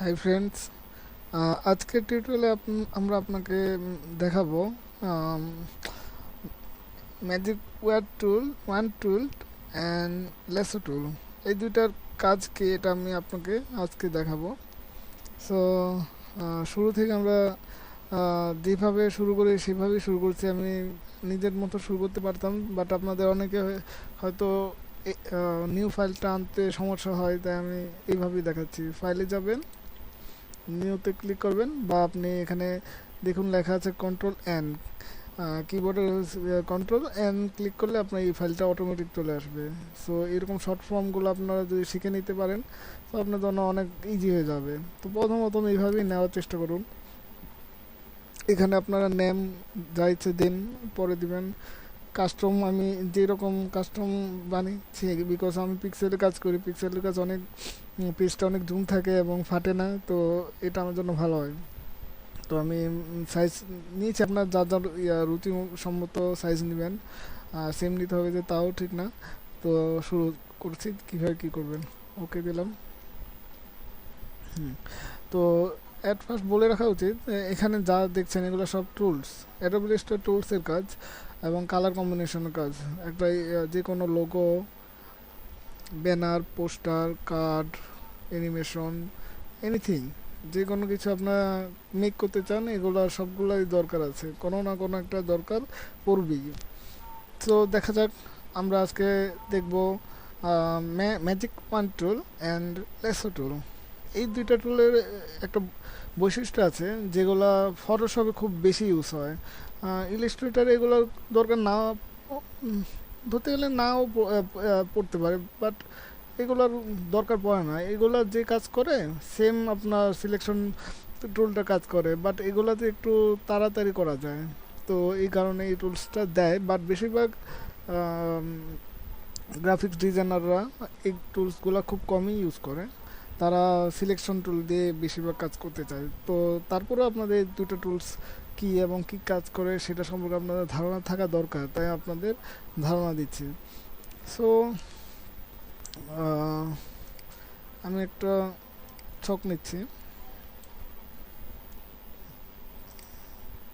Hi friends, আজকের টিউটোরিয়ালে আমরা আপনাকে দেখাবো magic wand tool and lasso tool. এই দুইটার কাজ কি এটা আমি আপনাকে আজকে দেখাবো। সো শুরু থেকে আমরা যেভাবে শুরু করি সেভাবেই শুরু করছি। আমি নিজের মতো শুরু করতে পারতাম, বাট আপনাদের অনেকে হয়তো নিউ ফাইলটা আনতে সমস্যা হয়, তাই আমি এইভাবেই দেখাচ্ছি। ফাইলে যাবেন, নিউতে ক্লিক করবেন, বা আপনি এখানে দেখুন লেখা আছে কন্ট্রোল এন, কিবোর্ডে কন্ট্রোল এন ক্লিক করলে আপনার এই ফাইলটা অটোমেটিক চলে আসবে। সো এরকম শর্ট ফর্মগুলো আপনারা যদি শিখে নিতে পারেন তো আপনার জন্য অনেক ইজি হয়ে যাবে। তো প্রথমত এইভাবেই নেওয়ার চেষ্টা করুন। এখানে আপনারা নেম যা ইচ্ছে দিন, পরে দিবেন কাস্টম। আমি যেরকম কাস্টম বানিয়েছি, বিকজ আমি পিক্সেলের কাজ করি, পিক্সেলের কাজ অনেক পেজটা অনেক জুম থাকে এবং ফাটে না, তো এটা আমার জন্য ভালো হয়। তো আমি সাইজ নিয়েছি, আপনার যার যার রুচি সম্মত সাইজ নেবেন। আর সেম নিতে হবে যে তাও ঠিক না। তো শুরু করছি কীভাবে কী করবেন। ওকে দিলাম। তো অ্যাট ফার্স্ট বলে রাখা উচিত এখানে যা দেখছেন এগুলো সব টুলস, অ্যাডোবি ইলাস্ট্রেটর টুলসের কাজ এবং কালার কম্বিনেশনের কাজ। একটা যে কোনো logo, banner, poster, card, animation, anything, যে কোনো কিছু আপনারা মেক করতে চান, এগুলো সবগুলোই দরকার আছে, কোনো না কোনো একটা দরকার পড়বেই। তো দেখা যাক, আমরা আজকে দেখব magic wand tool and lasso tool. এই দুইটা টুলের একটা বৈশিষ্ট্য আছে যেগুলা ফটোশপে খুব বেশি ইউজ হয়। ইলাস্ট্রেটারে এগুলোর দরকার না, উম, ধরতে গেলে নাও পড়তে পারে, বাট এগুলোর দরকার পড়ে না। এগুলা যে কাজ করে সেম আপনার সিলেকশন টুলটা কাজ করে, বাট এগুলাতে একটু তাড়াতাড়ি করা যায়। তো এই কারণে এই টুলসটা দেয়, বাট বেশিরভাগ গ্রাফিক্স ডিজাইনাররা এই টুলসগুলো খুব কমই ইউজ করে। তারা সিলেকশন টুল দিয়ে বেশিরভাগ কাজ করতে চায়। তো তারপরেও আপনাদের দুটো টুলস কী এবং কী কাজ করে সেটা সম্পর্কে আপনাদের ধারণা থাকা দরকার, তাই আপনাদের ধারণা দিচ্ছি। সো আমি একটা ছক নিচ্ছি,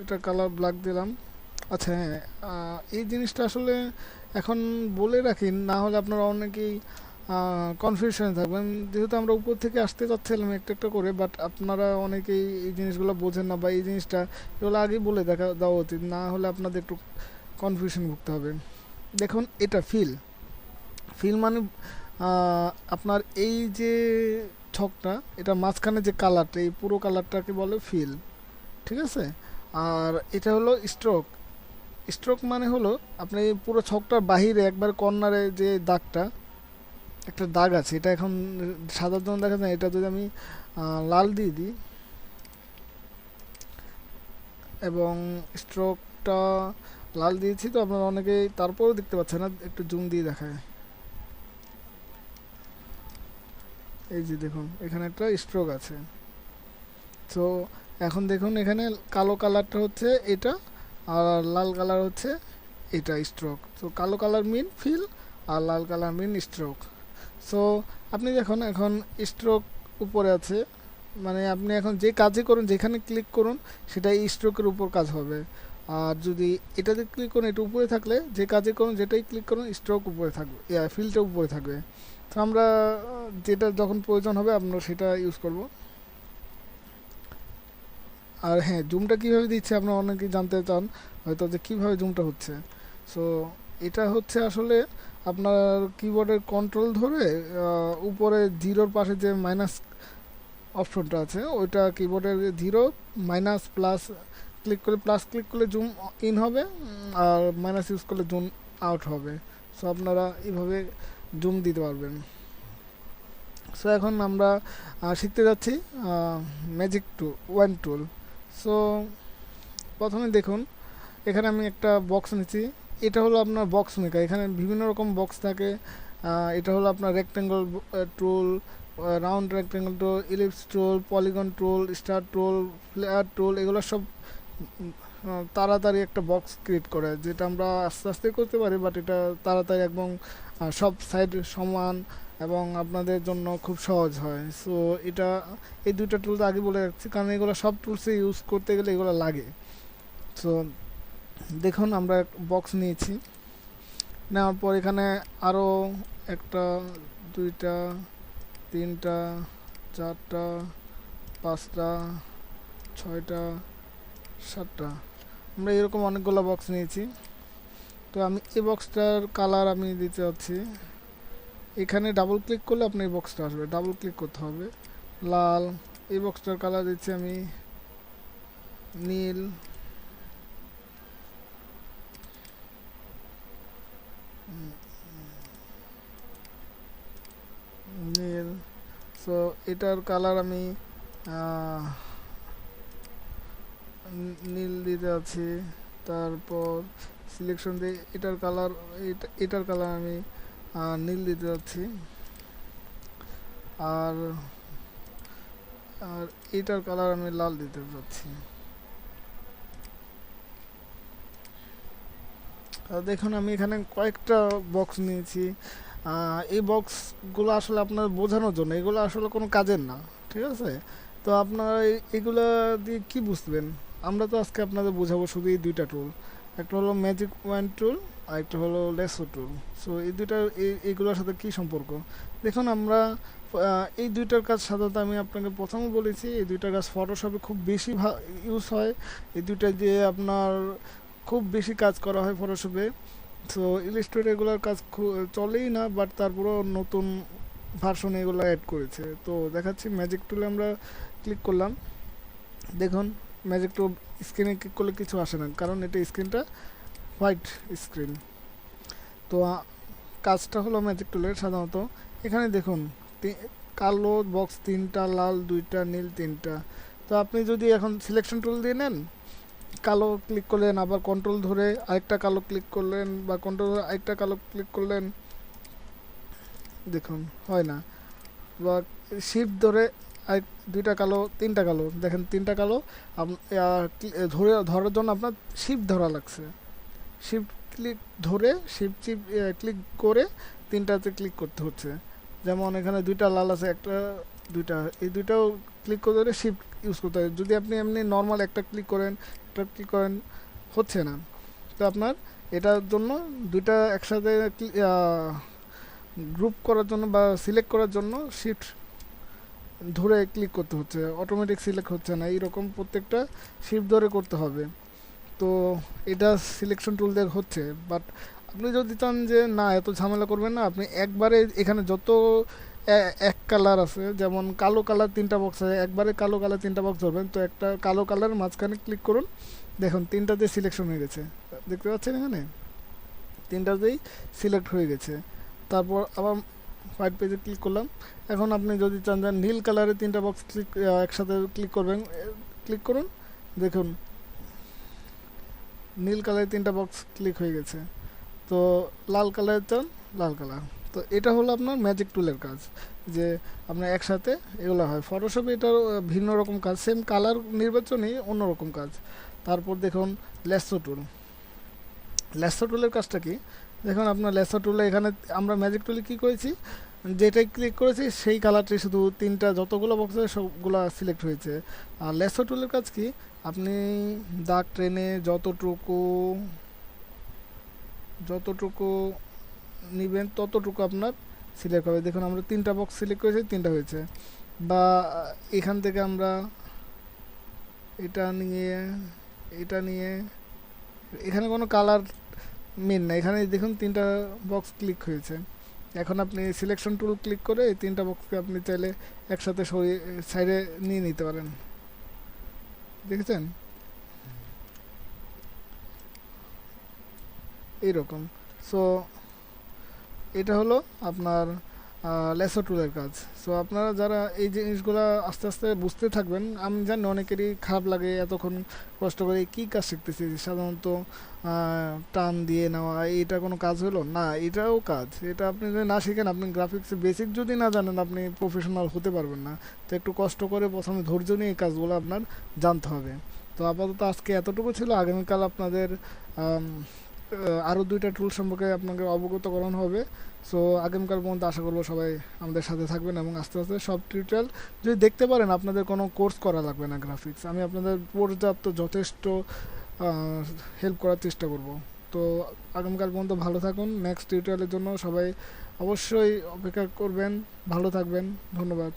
এটা কালার ব্ল্যাক দিলাম। আচ্ছা হ্যাঁ, এই জিনিসটা আসলে এখন বলে রাখি, না হলে আপনারা অনেকেই কনফিউশনে থাকবেন। যেহেতু আমরা উপর থেকে আসতে চাচ্ছিলাম একটা একটা করে, বাট আপনারা অনেকেই এই জিনিসগুলো বোঝেন না, বা এই জিনিসটা এগুলো আগেই বলে দেওয়া উচিত, না হলে আপনাদের একটু কনফিউশন ভুগতে হবে। দেখুন, এটা ফিল ফিল মানে আপনার এই যে ছকটা, এটা মাঝখানে যে কালারটা, এই পুরো কালারটাকে বলে ফিল, ঠিক আছে? আর এটা হলো স্ট্রোক। স্ট্রোক মানে হলো আপনি পুরো ছকটার বাহিরে একবার কর্নারে যে দাগটা, একটা দাগ আছে, এটা এখন সাদার জন্য দেখা যায়, এটা যদি আমি লাল দিয়ে দিই এবং স্ট্রোকটা লাল দিয়েছি, তো আপনারা অনেকেই তারপরেও দেখতে পাচ্ছেন না, একটু জুম দিয়ে দেখায়। এই যে দেখুন, এখানে একটা স্ট্রোক আছে। তো এখন দেখুন, এখানে কালো কালারটা হচ্ছে এটা, আর লাল কালার হচ্ছে এটা স্ট্রোক। তো কালো কালার মিন ফিল, আর লাল কালার মিন স্ট্রোক। সো আপনি দেখুন এখন স্ট্রোক উপরে আছে, মানে আপনি এখন যে কাজই করুন, যেখানে ক্লিক করুন, সেটা এই স্ট্রোকের উপর কাজ হবে। আর যদি এটাতে ক্লিক করুন, এটা উপরে থাকলে যে কাজই করুন, যেটাই ক্লিক করুন, স্ট্রোক উপরে থাকবে, ফিলটা উপরে থাকবে। তো আমরা যেটা যখন প্রয়োজন হবে আমরা সেটা ইউজ করব। আর হ্যাঁ, জুমটা কীভাবে দিচ্ছে আপনারা অনেকেই জানতে চান হয়তো, যে কীভাবে জুমটা হচ্ছে। সো এটা হচ্ছে আসলে আপনার কিবোর্ডের কন্ট্রোল ধরে উপরে জিরোর পাশে যে মাইনাস অপশনটা আছে, ওইটা কিবোর্ডের জিরো মাইনাস প্লাস ক্লিক করে, প্লাস ক্লিক করলে জুম ইন হবে, আর মাইনাস ইউজ করলে জুম আউট হবে। সো আপনারা এইভাবে জুম দিতে পারবেন। সো এখন আমরা শিখতে যাচ্ছি ম্যাজিক ওয়ান টুল। সো প্রথমে দেখুন, এখানে আমি একটা বক্স নিচ্ছি। এটা হলো আপনার বক্স মেকার, এখানে বিভিন্ন রকম বক্স থাকে। এটা হলো আপনার rectangle tool, round rectangle tool, ellipse tool, polygon tool, star tool, flare tool, এগুলো সব তাড়াতাড়ি একটা বক্স ক্রিয়েট করে, যেটা আমরা আস্তে আস্তে করতে পারি, বাট এটা তাড়াতাড়ি এবং সব সাইড সমান এবং আপনাদের জন্য খুব সহজ হয়। সো এটা এই দুইটা টুলস আগে বলে রাখছি, কারণ এগুলো সব টুলসে ইউজ করতে গেলে এগুলো লাগে। সো দেখুন আমরা বক্স নিয়েছি, নেওয়ার পর এখানে আরও একটা, দুইটা, তিনটা, চারটা, পাঁচটা, ছয়টা, সাতটা, আমরা এরকম অনেকগুলো বক্স নিয়েছি। তো আমি এই বক্সটার কালার আমি দিতে চাচ্ছি, এখানে ডাবল ক্লিক করলে আপনার এই বক্সটা আসবে, ডাবল ক্লিক করতে হবে, লাল। এই বক্সটার কালার দিচ্ছি আমি নীল, নীল। সো এটার কালার আমি নীল দিতে আছি। তারপর সিলেকশন দিয়ে এটার কালার, এটার কালার আমি নীল দিতে যাচ্ছি। আর আর এটার কালার আমি লাল দিতে যাচ্ছি। দেখুন আমি এখানে কয়েকটা বক্স নিয়েছি। এই বক্সগুলো আসলে আপনার বোঝানোর জন্য, এগুলো আসলে কোনো কাজের না, ঠিক আছে? তো আপনারা এগুলো দিয়ে কি বুঝবেন? আমরা তো আজকে আপনাদের বোঝাবো শুধু এই দুইটা টুল, একটা হলো ম্যাজিক ওয়ান টুল আর একটা হলো লেসো টুল। সো এই দুইটা এইগুলোর সাথে কি সম্পর্ক দেখুন। আমরা এই দুইটার কাজ সাধারণত আমি আপনাকে প্রথমে বলেছি, এই দুইটার কাজ ফটোশপে খুব বেশি ইউজ হয়। এই দুইটা দিয়ে আপনার খুব বেশি কাজ করা হয় ফটোশপে। সো ইলাস্ট্রেটর এগুলোর কাজ চলেই না, বাট তারপরেও নতুন ভার্সন এগুলো অ্যাড করেছে। তো দেখাচ্ছি, ম্যাজিক টুলে আমরা ক্লিক করলাম। দেখুন ম্যাজিক টুল স্ক্রিনে ক্লিক করলে কিছু আসে না, কারণ এটা স্ক্রিনটা হোয়াইট স্ক্রিন। তো কাজটা হলো ম্যাজিক টুলের সাধারণত এখানে দেখুন কালো বক্স তিনটা, লাল দুইটা, নীল তিনটা। তো আপনি যদি এখন সিলেকশন টুল দিয়ে নেন, কালো ক্লিক করলেন, আবার কন্ট্রোল ধরে আরেকটা কালো ক্লিক করলেন, বা কন্ট্রোল ধরে আরেকটা কালো ক্লিক করলেন, দেখুন হয় না। বা শিফট ধরে আরেক দুইটা কালো, তিনটা কালো, দেখেন তিনটা কালো। ধরার জন্য আপনার শিফট ধরা লাগছে, শিফট ক্লিক ধরে শিফট ক্লিক করে তিনটাতে ক্লিক করতে হচ্ছে। যেমন এখানে দুইটা লাল আছে, একটা, দুইটা, এই দুইটাও ক্লিক করে ধরে শিফট ইউজ করতে হয়। যদি আপনি এমনি নর্মাল একটা ক্লিক করেন, একটা ক্লিক করেন, হচ্ছে না। তো আপনার এটার জন্য দুইটা একসাথে গ্রুপ করার জন্য বা সিলেক্ট করার জন্য শিফট ধরে ক্লিক করতে হচ্ছে, অটোমেটিক সিলেক্ট হচ্ছে না, এইরকম প্রত্যেকটা শিফট ধরে করতে হবে। তো এটা সিলেকশন টুল দিয়ে হচ্ছে। বাট আপনি যদি চান যে না এত ঝামেলা করবেন না, আপনি একবারে এখানে যত এক কালার আছে, যেমন কালো কালার তিনটা বক্স আছে, একবারে কালো কালার তিনটা বক্স ধরবেন। তো একটা কালো কালার মাঝখানে ক্লিক করুন, দেখুন তিনটাতে সিলেকশন হয়ে গেছে, দেখতে পাচ্ছেন এখানে তিনটাতেই সিলেক্ট হয়ে গেছে। তারপর আবার হোয়াইট পেজে ক্লিক করলাম। এখন আপনি যদি চান যে নীল কালারের তিনটা বক্স একসাথে ক্লিক করবেন, ক্লিক করুন, দেখুন নীল কালারের তিনটা বক্স ক্লিক হয়ে গেছে। তো লাল কালারের চান, লাল কালার। তো এটা হলো আপনার ম্যাজিক টুলের কাজ, যে আপনার একসাথে এগুলো হয়। ফটোশপে এটার ভিন্ন রকম কাজ, সেম কালার নির্বাচনই অন্যরকম কাজ। তারপর দেখুন লেসো টুল। লেসো টুলের কাজটা কি দেখুন। আপনার লেসো টুলে এখানে আমরা ম্যাজিক টুলে কী করেছি, যেটাই ক্লিক করেছি সেই কালারটি শুধু তিনটা যতগুলো বক্স আছে সবগুলো সিলেক্ট হয়েছে। আর লেসো টুলের কাজ কি, আপনি দাগ ট্রেনে যতটুকু যতটুকু নেবেন ততটুকু আপনার সিলেক্ট হবে। দেখুন আমরা তিনটা বক্স সিলেক্ট করেছি, তিনটা হয়েছে। বা এখান থেকে আমরা এটা নিয়ে, এটা নিয়ে, এখানে কোনো কালার মেন না, এখানে দেখুন তিনটা বক্স ক্লিক হয়েছে। এখন আপনি সিলেকশন টুল ক্লিক করে এই তিনটা বক্সকে আপনি চাইলে একসাথে সরিয়ে সাইডে নিয়ে নিতে পারেন, দেখেছেন এইরকম। সো এটা হলো আপনার লেসো টুলের কাজ। সো আপনারা যারা এই জিনিসগুলো আস্তে আস্তে বুঝতে থাকবেন, আমি জানি অনেকেরই খারাপ লাগে এতক্ষণ কষ্ট করে কী কাজ শিখতেছি, সাধারণত টান দিয়ে নেওয়া, এটা কোনো কাজ হলো না? এটাও কাজ। এটা আপনি যদি না শিখেন, আপনি গ্রাফিক্সের বেসিক যদি না জানেন, আপনি প্রফেশনাল হতে পারবেন না। তো একটু কষ্ট করে প্রথমে ধৈর্য নিয়ে এই কাজগুলো আপনার জানতে হবে। তো আপাতত আজকে এতটুকু ছিল। আগামীকাল আপনাদের আরও দুইটা টুল সম্পর্কে আপনাকে অবগত করানো হবে। সো আগামীকাল পর্যন্ত আশা করবো সবাই আমাদের সাথে থাকবেন, এবং আস্তে আস্তে সব টিউটোরিয়াল যদি দেখতে পারেন আপনাদের কোনো কোর্স করা লাগবে না গ্রাফিক্স, আমি আপনাদের পর্যাপ্ত যথেষ্ট হেল্প করার চেষ্টা করব। তো আগামীকাল পর্যন্ত ভালো থাকুন, নেক্সট টিউটোরিয়ালের জন্য সবাই অবশ্যই অপেক্ষা করবেন। ভালো থাকবেন, ধন্যবাদ।